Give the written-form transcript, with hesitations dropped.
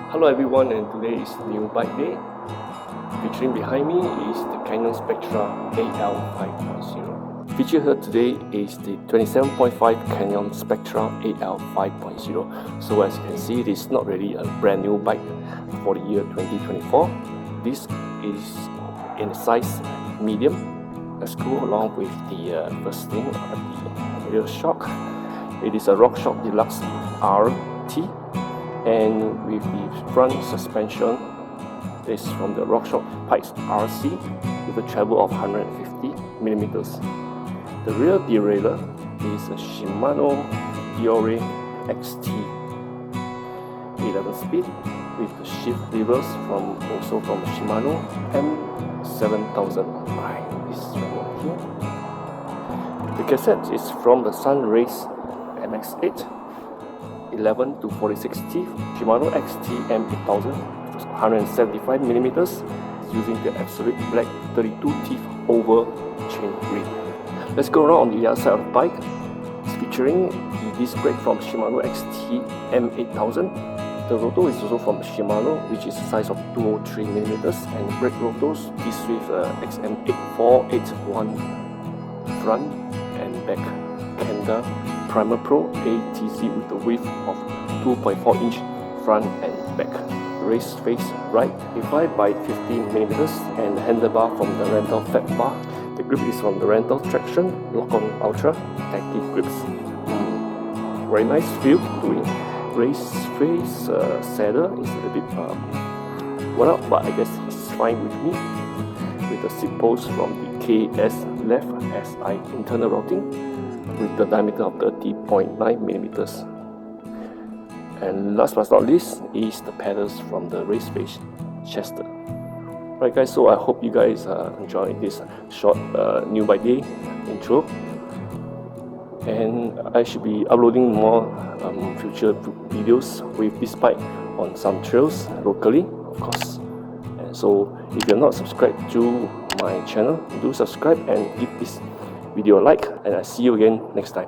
Hello everyone, and today is new bike day. Featuring behind me is the Canon Spectral AL 5.0. Featured here today is the 27.5 Canon Spectral AL 5.0. So as you can see, it is not really a brand new bike for the year 2024. This is in size medium. Let's go along with the first thing, the rear shock. It is a RockShox Deluxe RT, and with the front suspension is from the RockShox Pikes RC with a travel of 150mm. The rear derailleur is a Shimano Diore XT 11-speed with the shift levers also from Shimano M7000. This one here. The cassette is from the Sunrace MX8 11 to 46 teeth Shimano XT M8000 175mm using the Absolute Black 32 teeth oval chain ring. Let's go around on the other side of the bike. It's featuring the disc brake from Shimano XT M8000. The rotor is also from Shimano, which is the size of 203mm, and brake rotors this with XM8481 front and back Kenda Primer Pro ATZ with the width of 2.4 inch front and back. Race face right 55 by 15mm, and handlebar from the Rental Fat Bar. The grip is from the Rental Traction Lock-on Ultra Active Grips. Very nice feel to it. Race face saddle is a little bit worn out, but I guess it's fine with me. With the seat post from the KS Left SI internal routing with the diameter of 30.9mm. And last but not least is the pedals from the race face Chester. Right guys, so I hope you guys are enjoying this short new bike day intro, and I should be uploading more future videos with this bike on some trails locally, of course. And so if you're not subscribed to my channel, do subscribe and give this video a like, and I'll see you again next time.